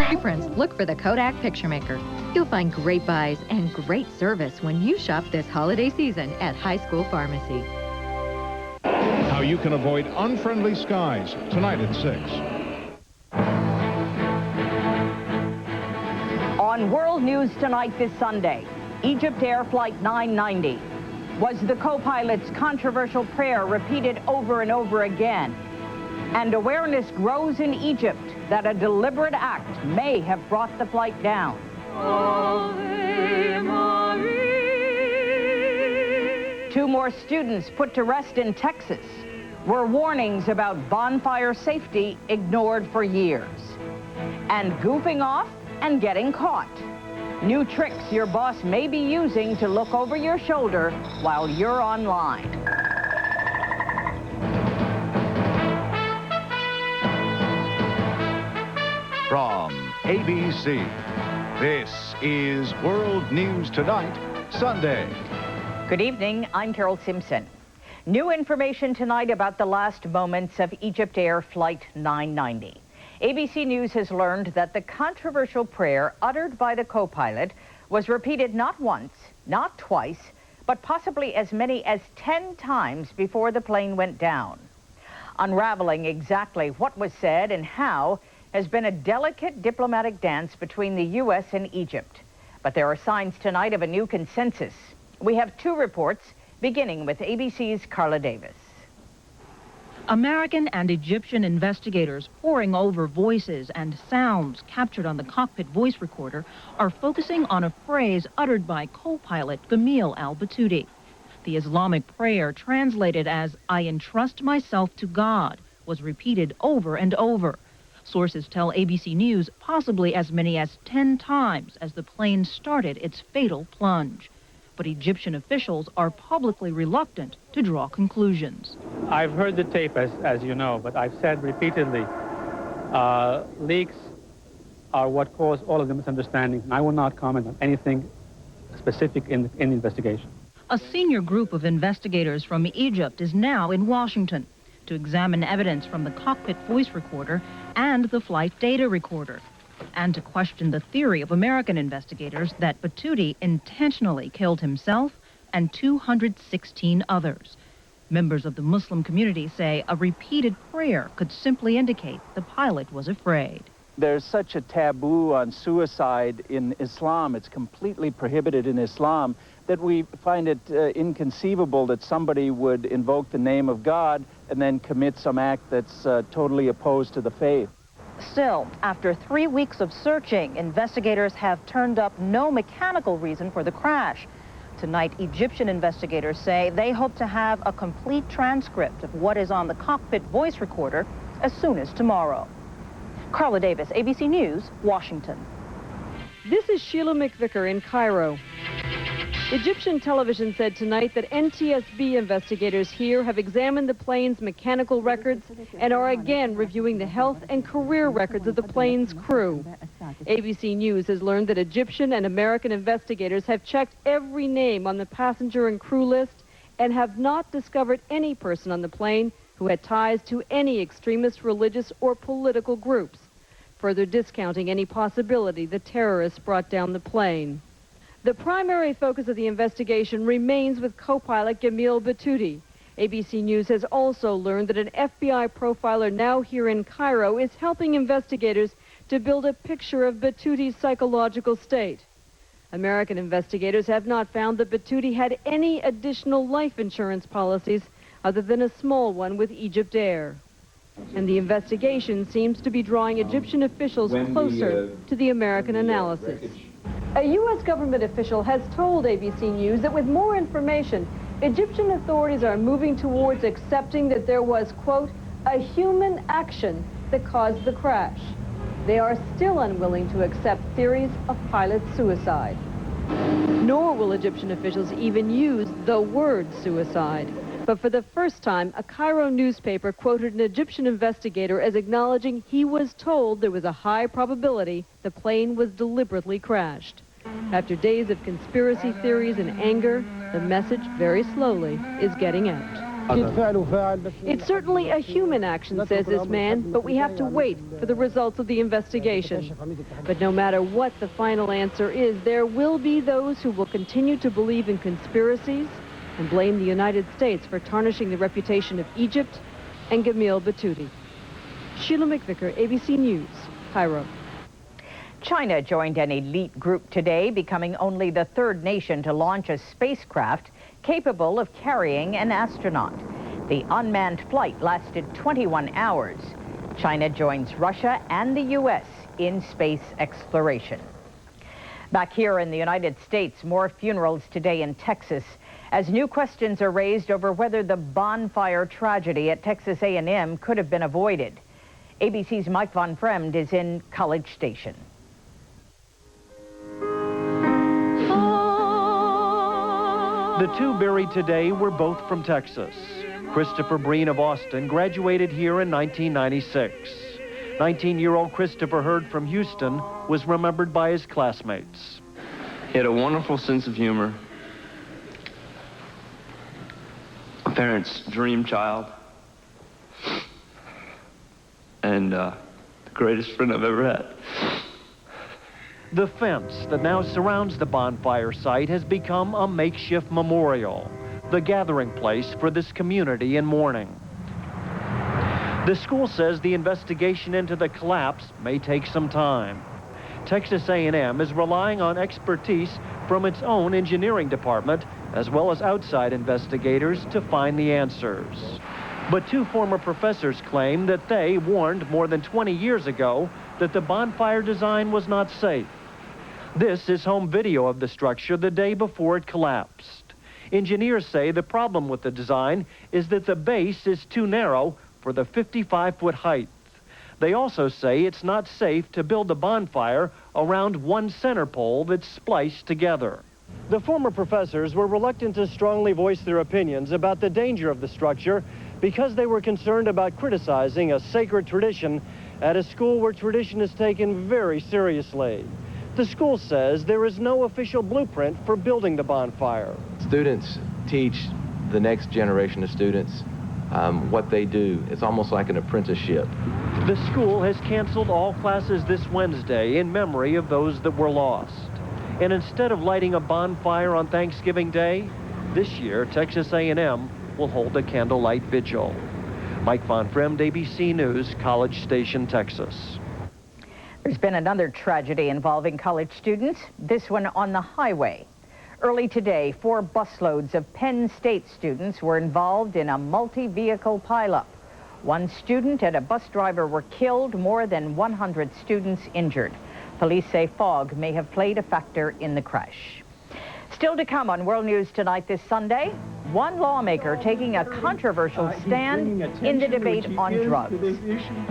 Hey friends, look for the Kodak Picture Maker. You'll find great buys and great service when you shop this holiday season at High School Pharmacy. How you can avoid unfriendly skies, tonight at 6. On World News Tonight this Sunday, Egypt Air Flight 990. Was the co-pilot's controversial prayer repeated over and over again? And awareness grows in Egypt that a deliberate act may have brought the flight down. Two more students put to rest in Texas. Were warnings about bonfire safety ignored for years? And goofing off and getting caught. New tricks your boss may be using to look over your shoulder while you're online. From ABC, this is World News Tonight, Sunday. Good evening, I'm Carol Simpson. New information tonight about the last moments of Egypt Air Flight 990. ABC News has learned that the controversial prayer uttered by the co-pilot was repeated not once, not twice, but possibly as many as 10 times before the plane went down. Unraveling exactly what was said and how has been a delicate diplomatic dance between the U.S. and Egypt. But there are signs tonight of a new consensus. We have two reports, beginning with ABC's Carla Davis. American and Egyptian investigators poring over voices and sounds captured on the cockpit voice recorder are focusing on a phrase uttered by co-pilot Gamil al-Batouti. The Islamic prayer, translated as, "I entrust myself to God," was repeated over and over. Sources tell ABC News possibly as many as 10 times as the plane started its fatal plunge. But Egyptian officials are publicly reluctant to draw conclusions. I've heard the tape, as you know, but I've said repeatedly, leaks are what cause all of the misunderstandings, and I will not comment on anything specific in the investigation. A senior group of investigators from Egypt is now in Washington to examine evidence from the cockpit voice recorder and the flight data recorder, and to question the theory of American investigators that Batouti intentionally killed himself and 216 others. Members of the Muslim community say a repeated prayer could simply indicate the pilot was afraid. There's such a taboo on suicide in Islam, it's completely prohibited in Islam, that we find it inconceivable that somebody would invoke the name of God and then commit some act that's totally opposed to the faith. Still, after 3 weeks of searching, investigators have turned up no mechanical reason for the crash. Tonight, Egyptian investigators say they hope to have a complete transcript of what is on the cockpit voice recorder as soon as tomorrow. Carla Davis, ABC News, Washington. This is Sheila McVicker in Cairo. Egyptian television said tonight that NTSB investigators here have examined the plane's mechanical records and are again reviewing the health and career records of the plane's crew. ABC News has learned that Egyptian and American investigators have checked every name on the passenger and crew list and have not discovered any person on the plane who had ties to any extremist religious or political groups, further discounting any possibility the terrorists brought down the plane. The primary focus of the investigation remains with co-pilot Gamil Batouti. ABC News has also learned that an FBI profiler now here in Cairo is helping investigators to build a picture of Batouti's psychological state. American investigators have not found that Batouti had any additional life insurance policies other than a small one with Egypt Air. And the investigation seems to be drawing Egyptian officials closer to the American analysis. A U.S. government official has told ABC News that with more information, Egyptian authorities are moving towards accepting that there was, quote, a human action that caused the crash. They are still unwilling to accept theories of pilot suicide. Nor will Egyptian officials even use the word suicide. But for the first time, a Cairo newspaper quoted an Egyptian investigator as acknowledging he was told there was a high probability the plane was deliberately crashed. After days of conspiracy theories and anger, the message very slowly is getting out. It's certainly a human action, says this man, but we have to wait for the results of the investigation. But no matter what the final answer is, there will be those who will continue to believe in conspiracies and blame the United States for tarnishing the reputation of Egypt and Gamil Battuti. Sheila McVicker, ABC News, Cairo. China joined an elite group today, becoming only the third nation to launch a spacecraft capable of carrying an astronaut. The unmanned flight lasted 21 hours. China joins Russia and the U.S. in space exploration. Back here in the United States, more funerals today in Texas as new questions are raised over whether the bonfire tragedy at Texas A&M could have been avoided. ABC's Mike Von Fremd is in College Station. The two buried today were both from Texas. Christopher Breen of Austin graduated here in 1996. 19-year-old Christopher Hurd from Houston was remembered by his classmates. He had a wonderful sense of humor. My parents' dream child. And the greatest friend I've ever had. The fence that now surrounds the bonfire site has become a makeshift memorial, the gathering place for this community in mourning. The school says the investigation into the collapse may take some time. Texas A&M is relying on expertise from its own engineering department, as well as outside investigators, to find the answers. But two former professors claim that they warned more than 20 years ago that the bonfire design was not safe. This is home video of the structure the day before it collapsed. Engineers say the problem with the design is that the base is too narrow for the 55-foot height. They also say it's not safe to build a bonfire around one center pole that's spliced together. The former professors were reluctant to strongly voice their opinions about the danger of the structure because they were concerned about criticizing a sacred tradition at a school where tradition is taken very seriously. The school says there is no official blueprint for building the bonfire. Students teach the next generation of students what they do. It's almost like an apprenticeship. The school has canceled all classes this Wednesday in memory of those that were lost. And instead of lighting a bonfire on Thanksgiving Day, this year Texas A&M will hold a candlelight vigil. Mike Von Fremd, ABC News, College Station, Texas. There's been another tragedy involving college students, this one on the highway. Early today, 4 busloads of Penn State students were involved in a multi-vehicle pileup. 1 student and a bus driver were killed, more than 100 students injured. Police say fog may have played a factor in the crash. Still to come on World News Tonight this Sunday, one lawmaker taking a controversial stand in the debate on drugs.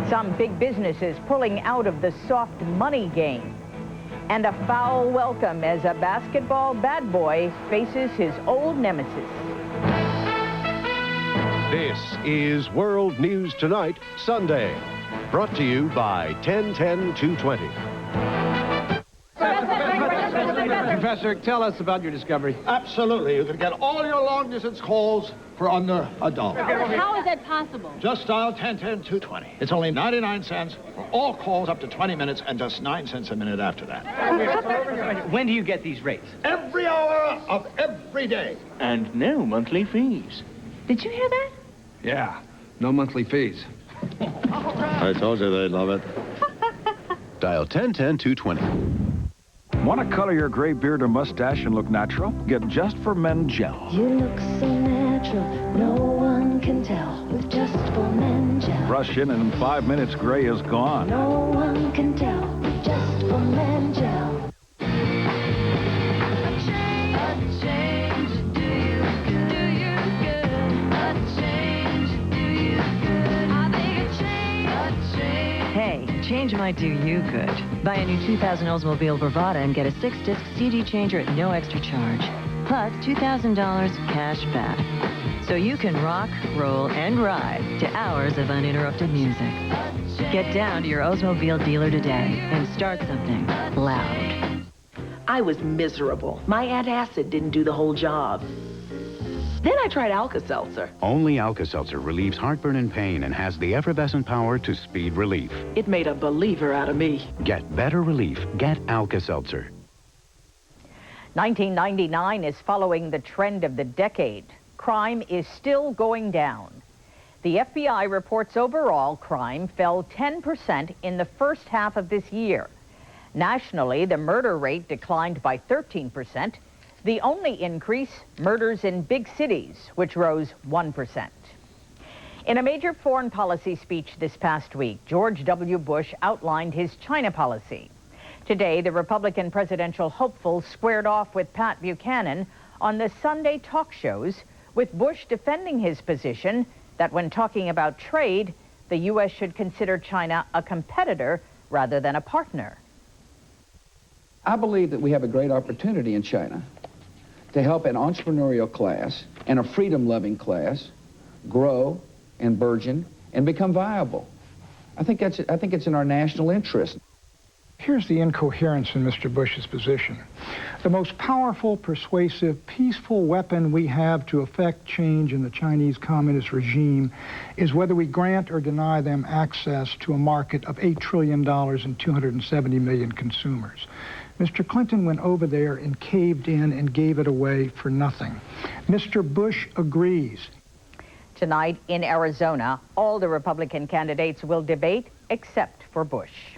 Some big businesses pulling out of the soft money game. And a foul welcome as a basketball bad boy faces his old nemesis. This is World News Tonight, Sunday. Brought to you by 10-10-220. Professor, tell us about your discovery. Absolutely. You can get all your long-distance calls for under $1. How is that possible? Just dial 10-10-220. It's only 99 cents for all calls up to 20 minutes and just 9 cents a minute after that. When do you get these rates? Every hour of every day. And no monthly fees. Did you hear that? Yeah, no monthly fees. I told you they'd love it. Dial 10-10-220. Want to color your gray beard or mustache and look natural? Get Just for Men Gel. You look so natural, no one can tell with Just for Men Gel. Brush in and in 5 minutes, gray is gone. No one can tell with Just for Men Gel. Change might do you good. Buy a new 2000 Oldsmobile Bravada and get a 6-disc CD changer at no extra charge. Plus $2,000 cash back. So you can rock, roll, and ride to hours of uninterrupted music. Get down to your Oldsmobile dealer today and start something loud. I was miserable. My antacid didn't do the whole job. Then I tried Alka-Seltzer. Only Alka-Seltzer relieves heartburn and pain and has the effervescent power to speed relief. It made a believer out of me. Get better relief. Get Alka-Seltzer. 1999 is following the trend of the decade. Crime is still going down. The FBI reports overall crime fell 10% in the first half of this year. Nationally, the murder rate declined by 13%. The only increase, murders in big cities, which rose 1%. In a major foreign policy speech this past week, George W. Bush outlined his China policy. Today, the Republican presidential hopeful squared off with Pat Buchanan on the Sunday talk shows, with Bush defending his position that when talking about trade, the U.S. should consider China a competitor rather than a partner. I believe that we have a great opportunity in China to help an entrepreneurial class and a freedom-loving class grow and burgeon and become viable. I think it's in our national interest. Here's the incoherence in Mr. Bush's position. The most powerful, persuasive, peaceful weapon we have to effect change in the Chinese Communist regime is whether we grant or deny them access to a market of $8 trillion and 270 million consumers. Mr. Clinton went over there and caved in and gave it away for nothing. Mr. Bush agrees. Tonight in Arizona, all the Republican candidates will debate except for Bush.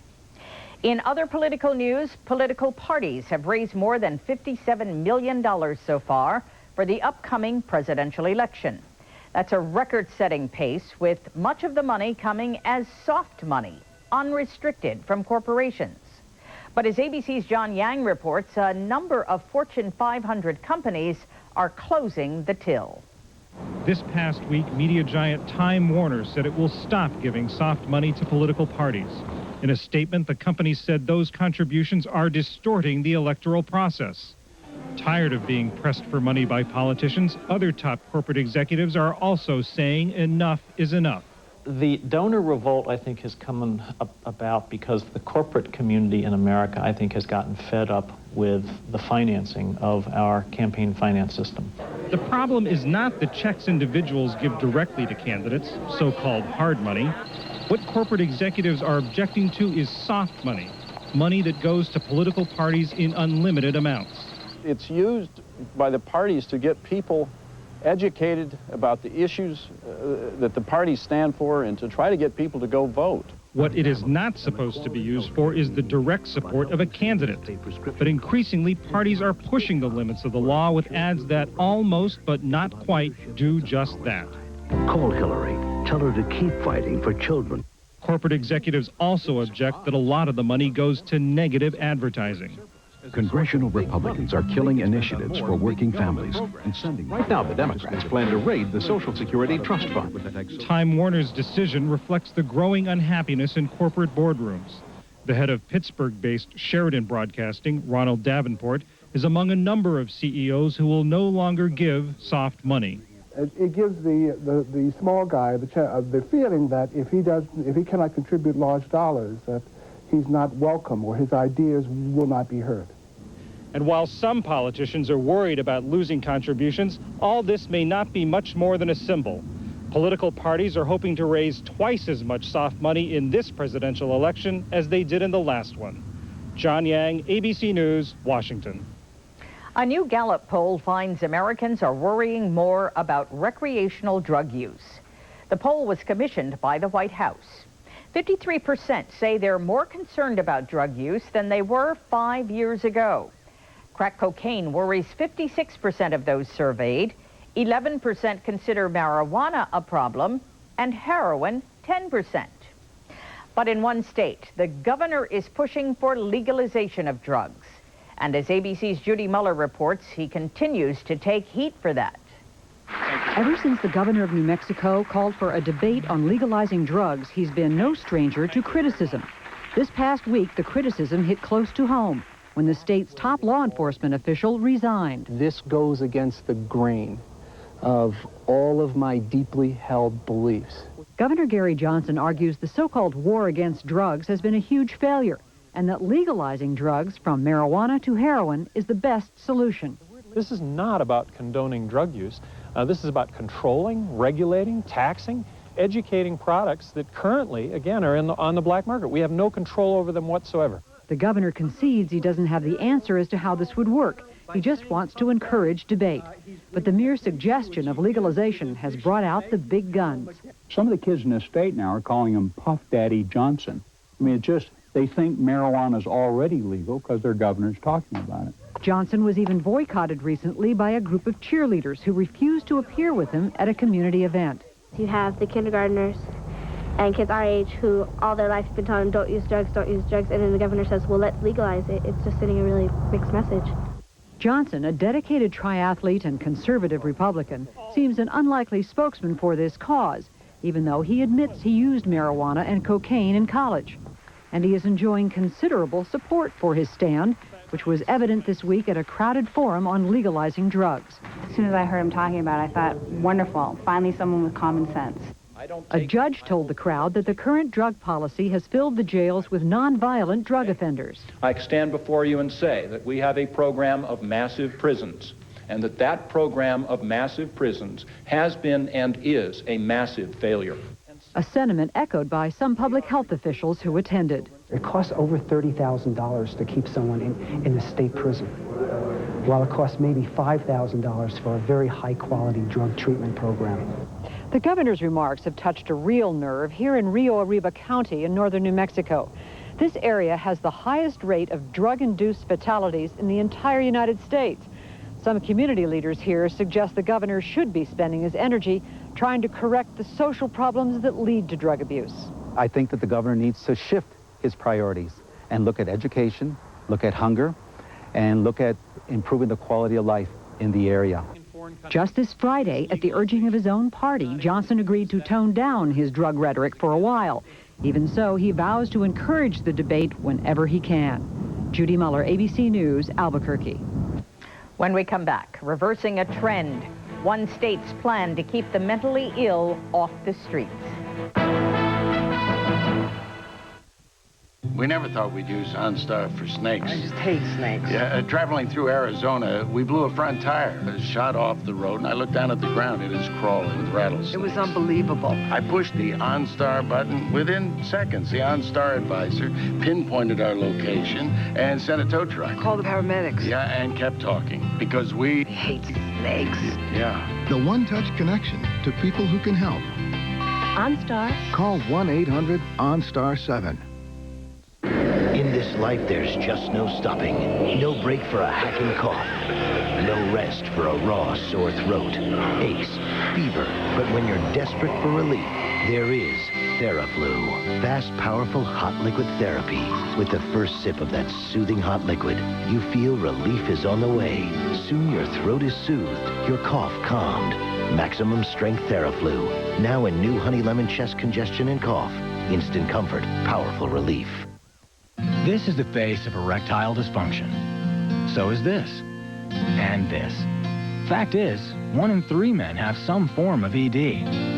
In other political news, political parties have raised more than $57 million so far for the upcoming presidential election. That's a record-setting pace, with much of the money coming as soft money, unrestricted from corporations. But as ABC's John Yang reports, a number of Fortune 500 companies are closing the till. This past week, media giant Time Warner said it will stop giving soft money to political parties. In a statement, the company said those contributions are distorting the electoral process. Tired of being pressed for money by politicians, other top corporate executives are also saying enough is enough. The donor revolt, I think, has come about because the corporate community in America, I think, has gotten fed up with the financing of our campaign finance system. The problem is not the checks individuals give directly to candidates, so-called hard money. What corporate executives are objecting to is soft money, money that goes to political parties in unlimited amounts. It's used by the parties to get people educated about the issues that the parties stand for and to try to get people to go vote. What it is not supposed to be used for is the direct support of a candidate. But increasingly, parties are pushing the limits of the law with ads that almost, but not quite, do just that. Call Hillary. Tell her to keep fighting for children. Corporate executives also object that a lot of the money goes to negative advertising. Congressional Republicans are killing initiatives for working families and sending... Right now, the Democrats plan to raid the Social Security Trust Fund. Time Warner's decision reflects the growing unhappiness in corporate boardrooms. The head of Pittsburgh-based Sheridan Broadcasting, Ronald Davenport, is among a number of CEOs who will no longer give soft money. It gives the small guy the feeling that if he cannot contribute large dollars, that he's not welcome or his ideas will not be heard. And while some politicians are worried about losing contributions, all this may not be much more than a symbol. Political parties are hoping to raise twice as much soft money in this presidential election as they did in the last one. John Yang, ABC News, Washington. A new Gallup poll finds Americans are worrying more about recreational drug use. The poll was commissioned by the White House. 53% say they're more concerned about drug use than they were 5 years ago. Crack cocaine worries 56% of those surveyed. 11% consider marijuana a problem, and heroin 10%. But in one state, the governor is pushing for legalization of drugs. And as ABC's Judy Muller reports, he continues to take heat for that. Ever since the governor of New Mexico called for a debate on legalizing drugs, he's been no stranger to criticism. This past week, the criticism hit close to home when the state's top law enforcement official resigned. This goes against the grain of all of my deeply held beliefs. Governor Gary Johnson argues the so-called war against drugs has been a huge failure, and that legalizing drugs from marijuana to heroin is the best solution. This is not about condoning drug use. This is about controlling, regulating, taxing, educating products that currently, again, are on the black market. We have no control over them whatsoever. The governor concedes he doesn't have the answer as to how this would work. He just wants to encourage debate. But the mere suggestion of legalization has brought out the big guns. Some of the kids in this state now are calling him Puff Daddy Johnson. I mean, they think marijuana is already legal because their governor's talking about it. Johnson was even boycotted recently by a group of cheerleaders who refused to appear with him at a community event. You have the kindergartners and kids our age who all their life have been telling them, don't use drugs, and then the governor says, well, let's legalize it. It's just sending a really mixed message. Johnson, a dedicated triathlete and conservative Republican, seems an unlikely spokesman for this cause, even though he admits he used marijuana and cocaine in college. And he is enjoying considerable support for his stand, which was evident this week at a crowded forum on legalizing drugs. As soon as I heard him talking about it, I thought, wonderful, finally someone with common sense. A judge told the crowd that the current drug policy has filled the jails with nonviolent drug offenders. I stand before you and say that we have a program of massive prisons, and that program of massive prisons has been and is a massive failure. A sentiment echoed by some public health officials who attended. It costs over $30,000 to keep someone in a state prison, while it costs maybe $5,000 for a very high-quality drug treatment program. The governor's remarks have touched a real nerve here in Rio Arriba County in northern New Mexico. This area has the highest rate of drug-induced fatalities in the entire United States. Some community leaders here suggest the governor should be spending his energy trying to correct the social problems that lead to drug abuse. I think that the governor needs to shift his priorities and look at education, look at hunger, and look at improving the quality of life in the area. Just this Friday, at the urging of his own party, Johnson agreed to tone down his drug rhetoric for a while. Even so, he vows to encourage the debate whenever he can. Judy Muller, ABC News, Albuquerque. When we come back, reversing a trend, one state's plan to keep the mentally ill off the streets. We never thought we'd use OnStar for snakes. I just hate snakes. Yeah, traveling through Arizona, we blew a front tire. It shot off the road, and I looked down at the ground. It is crawling with rattlesnakes. It was unbelievable. I pushed the OnStar button. Within seconds, the OnStar advisor pinpointed our location and sent a tow truck. Called the paramedics. Yeah, and kept talking, because we hate snakes. Yeah. The one-touch connection to people who can help. OnStar. Call 1-800-OnStar-7. In this life, there's just no stopping. No break for a hacking cough. No rest for a raw, sore throat, aches, fever. But when you're desperate for relief, there is Theraflu. Fast, powerful, hot liquid therapy. With the first sip of that soothing hot liquid, you feel relief is on the way. Soon your throat is soothed, your cough calmed. Maximum strength Theraflu. Now in new honey lemon chest congestion and cough. Instant comfort, powerful relief. This is the face of erectile dysfunction. So is this. And this. Fact is, 1 in 3 men have some form of ED,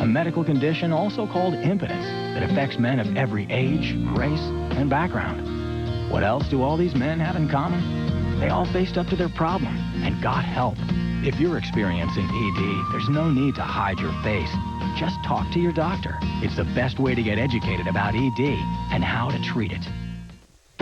a medical condition also called impotence that affects men of every age, race, and background. What else do all these men have in common? They all faced up to their problem and got help. If you're experiencing ED, there's no need to hide your face. Just talk to your doctor. It's the best way to get educated about ED and how to treat it.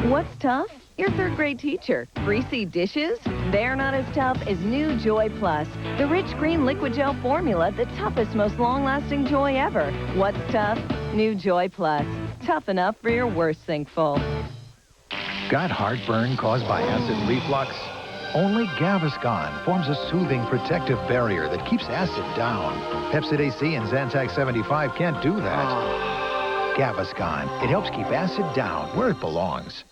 What's tough? Your third grade teacher. Greasy dishes? They're not as tough as new Joy Plus. The rich green liquid gel formula, the toughest, most long-lasting joy ever. What's tough? New Joy Plus. Tough enough for your worst sinkful. Got heartburn caused by acid reflux? Only Gaviscon forms a soothing protective barrier that keeps acid down. Pepcid AC and Zantac 75 can't do that. Gaviscon. It helps keep acid down where it belongs.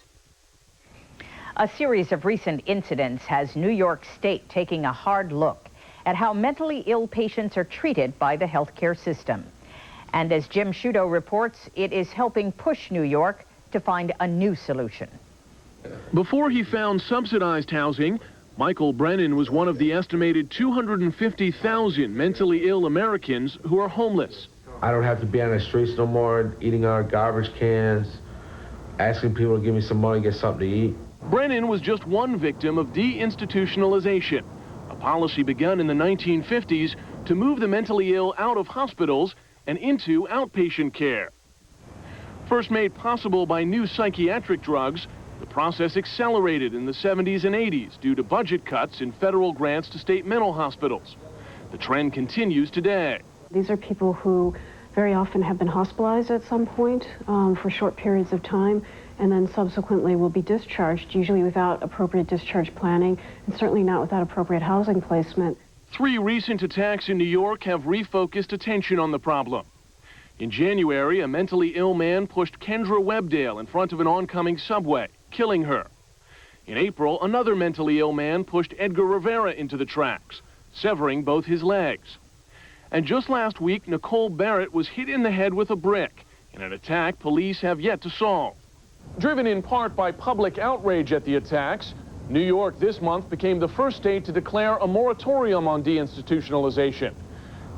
A series of recent incidents has New York State taking a hard look at how mentally ill patients are treated by the healthcare system. And as Jim Sciutto reports, it is helping push New York to find a new solution. Before he found subsidized housing, Michael Brennan was one of the estimated 250,000 mentally ill Americans who are homeless. I don't have to be on the streets no more, eating out of garbage cans, asking people to give me some money, get something to eat. Brennan was just one victim of deinstitutionalization, a policy begun in the 1950s to move the mentally ill out of hospitals and into outpatient care. First made possible by new psychiatric drugs, the process accelerated in the 70s and 80s due to budget cuts in federal grants to state mental hospitals. The trend continues today. These are people who very often have been hospitalized at some point for short periods of time, and then subsequently will be discharged, usually without appropriate discharge planning, and certainly not without appropriate housing placement. 3 recent attacks in New York have refocused attention on the problem. In January, a mentally ill man pushed Kendra Webdale in front of an oncoming subway, killing her. In April, another mentally ill man pushed Edgar Rivera into the tracks, severing both his legs. And just last week, Nicole Barrett was hit in the head with a brick in an attack police have yet to solve. Driven in part by public outrage at the attacks, New York this month became the first state to declare a moratorium on deinstitutionalization.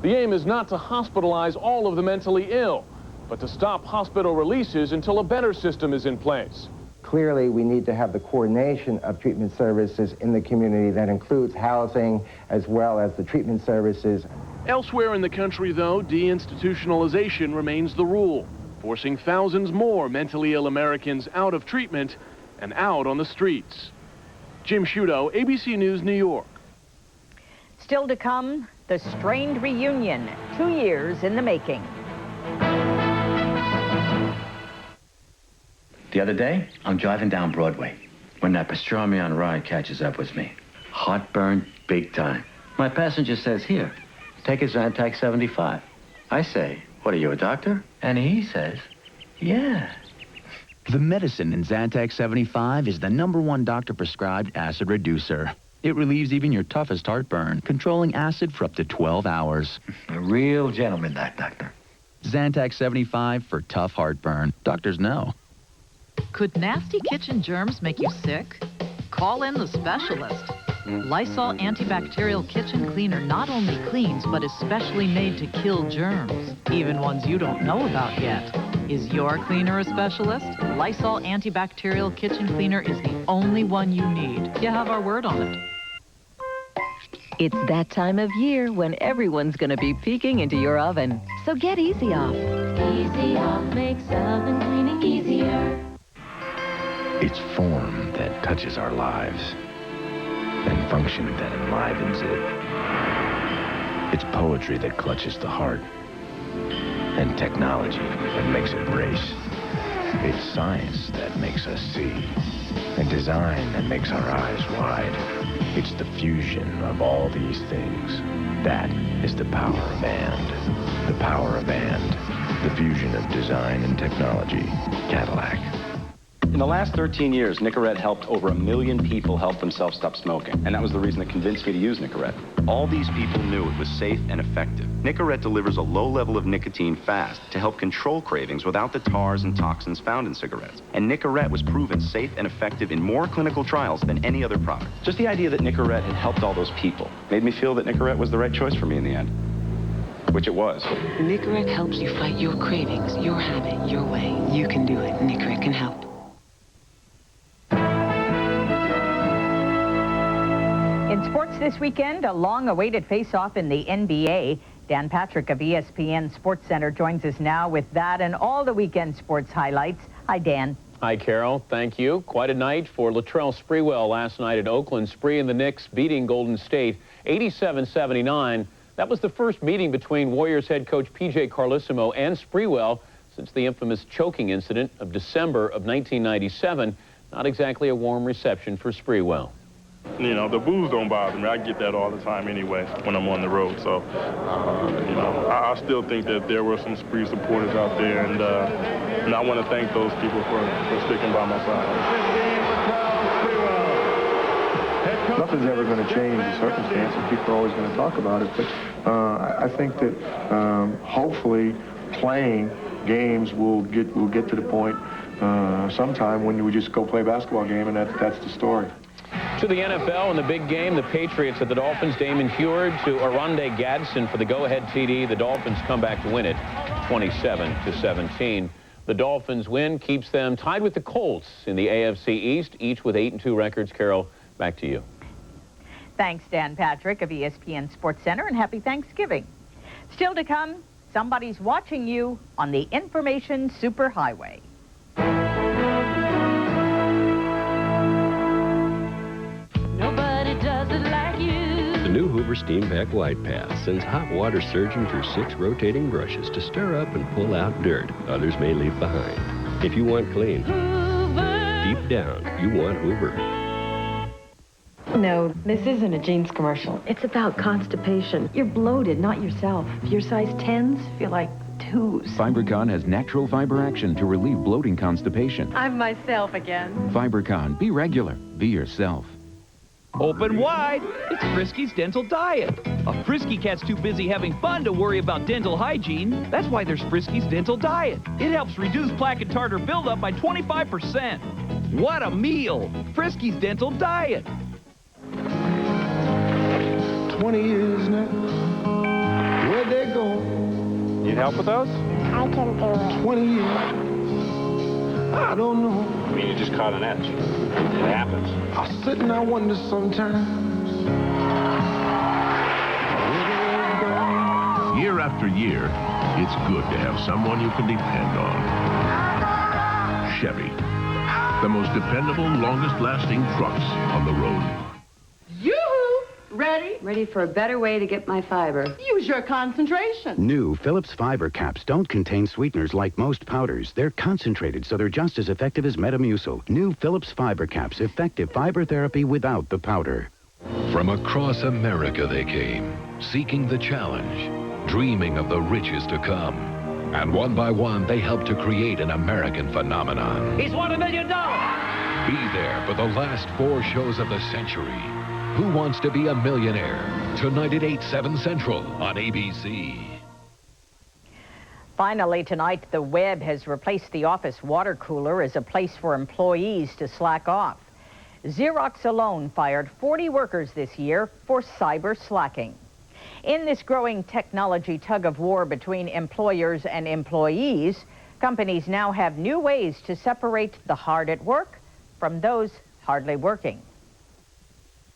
The aim is not to hospitalize all of the mentally ill, but to stop hospital releases until a better system is in place. Clearly, we need to have the coordination of treatment services in the community that includes housing as well as the treatment services. Elsewhere in the country, though, deinstitutionalization remains the rule, forcing thousands more mentally ill Americans out of treatment and out on the streets. Jim Sciutto, ABC News, New York. Still to come, the strained reunion, 2 years in the making. The other day, I'm driving down Broadway when that pastrami on ride catches up with me. Heartburn big time. My passenger says, here, take a Zantac 75. I say, what are you, a doctor? And he says, yeah. The medicine in Zantac 75 is the #1 doctor-prescribed acid reducer. It relieves even your toughest heartburn, controlling acid for up to 12 hours. A real gentleman, that doctor. Zantac 75 for tough heartburn. Doctors know. Could nasty kitchen germs make you sick? Call in the specialist. Lysol antibacterial kitchen cleaner not only cleans, but is specially made to kill germs, even ones you don't know about yet. Is your cleaner a specialist? Lysol antibacterial kitchen cleaner is the only one you need. You have our word on it. It's that time of year when everyone's going to be peeking into your oven. So get Easy Off. Easy Off makes oven cleaning easier. It's form that touches our lives, and function that enlivens it. It's poetry that clutches the heart, and technology that makes it race. It's science that makes us see, and design that makes our eyes wide. It's the fusion of all these things. That is the power of and. The power of and. The fusion of design and technology. Cadillac. In the last 13 years, Nicorette helped over 1 million people help themselves stop smoking. And that was the reason that convinced me to use Nicorette. All these people knew it was safe and effective. Nicorette delivers a low level of nicotine fast to help control cravings without the tars and toxins found in cigarettes. And Nicorette was proven safe and effective in more clinical trials than any other product. Just the idea that Nicorette had helped all those people made me feel that Nicorette was the right choice for me in the end. Which it was. Nicorette helps you fight your cravings, your habit, your way. You can do it. Nicorette can help. In sports this weekend, a long-awaited face-off in the NBA. Dan Patrick of ESPN Sports Center joins us now with that and all the weekend sports highlights. Hi, Dan. Hi, Carol. Thank you. Quite a night for Latrell Sprewell last night at Oakland. Spree and the Knicks beating Golden State 87-79. That was the first meeting between Warriors head coach P.J. Carlesimo and Sprewell since the infamous choking incident of December of 1997. Not exactly a warm reception for Sprewell. You know, the boos don't bother me. I get that all the time anyway when I'm on the road. So, you know, I still think that there were some Spree supporters out there, and I want to thank those people for sticking by my side. Nothing's ever going to change the circumstance, and people are always going to talk about it. But I think that hopefully playing games will get to the point sometime when we just go play a basketball game, and that's the story. To the NFL in the big game, the Patriots at the Dolphins. Damon Huard to Oronde Gadsden for the go-ahead TD. The Dolphins come back to win it 27-17. The Dolphins win keeps them tied with the Colts in the AFC East, each with 8-2 records. Carol, back to you. Thanks, Dan Patrick of ESPN Sports Center, and happy Thanksgiving. Still to come, somebody's watching you on the information superhighway. Nobody does it like you. The new Hoover Steam Vac Wide Path sends hot water surging through 6 rotating brushes to stir up and pull out dirt others may leave behind. If you want clean, Hoover. deep down, you want Hoover. No, this isn't a jeans commercial. It's about constipation. You're bloated, not yourself. If you're size 10s, feel like 2s. FiberCon has natural fiber action to relieve bloating constipation. I'm myself again. FiberCon, be regular, be yourself. Open wide, it's Frisky's Dental Diet. A Frisky cat's too busy having fun to worry about dental hygiene. That's why there's Frisky's Dental Diet. It helps reduce plaque and tartar buildup by 25%. What a meal! Frisky's Dental Diet. 20 years now. Where'd they go? Need help with those? I can do it. 20 years. I don't know. I mean, you just caught an edge. It happens. I sit and I wonder sometimes. Year after year, it's good to have someone you can depend on. Chevy, the most dependable, longest-lasting trucks on the road. Yoo-hoo! Ready? Ready for a better way to get my fiber. Use your concentration. New Phillips Fiber Caps don't contain sweeteners like most powders. They're concentrated, so they're just as effective as Metamucil. New Phillips Fiber Caps, effective fiber therapy without the powder. From across America they came, seeking the challenge, dreaming of the riches to come. And one by one, they helped to create an American phenomenon. He's won $1 million. Be there for the last 4 shows of the century. Who Wants to Be a Millionaire? Tonight at 8/7 Central on ABC. Finally tonight, the web has replaced the office water cooler as a place for employees to slack off. Xerox alone fired 40 workers this year for cyber slacking. In this growing technology tug-of-war between employers and employees, companies now have new ways to separate the hard at work from those hardly working.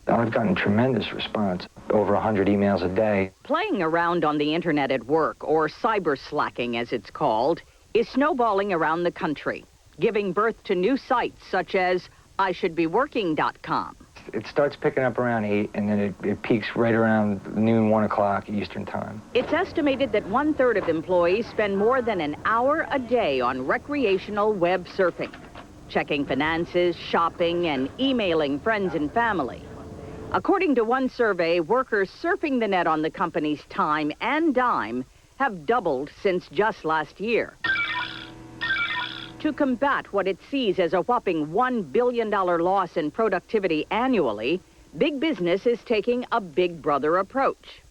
I've gotten tremendous response, over 100 emails a day. Playing around on the internet at work, or cyber slacking as it's called, is snowballing around the country, giving birth to new sites such as IShouldBeWorking.com. It starts picking up around 8, and then it peaks right around noon, 1 o'clock Eastern time. It's estimated that 1/3 of employees spend more than an hour a day on recreational web surfing, checking finances, shopping, and emailing friends and family. According to one survey, workers surfing the net on the company's time and dime have doubled since just last year. To combat what it sees as a whopping $1 billion loss in productivity annually, big business is taking a Big Brother approach.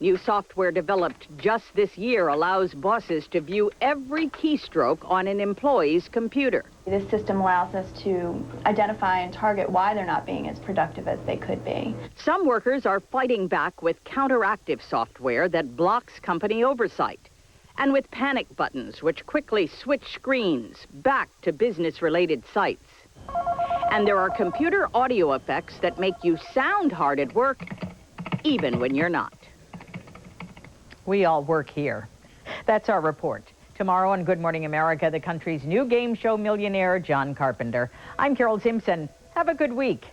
New software developed just this year allows bosses to view every keystroke on an employee's computer. This system allows us to identify and target why they're not being as productive as they could be. Some workers are fighting back with counteractive software that blocks company oversight, and with panic buttons which quickly switch screens back to business-related sites. And there are computer audio effects that make you sound hard at work, even when you're not. We all work here. That's our report. Tomorrow on Good Morning America, the country's new game show millionaire, John Carpenter. I'm Carol Simpson. Have a good week.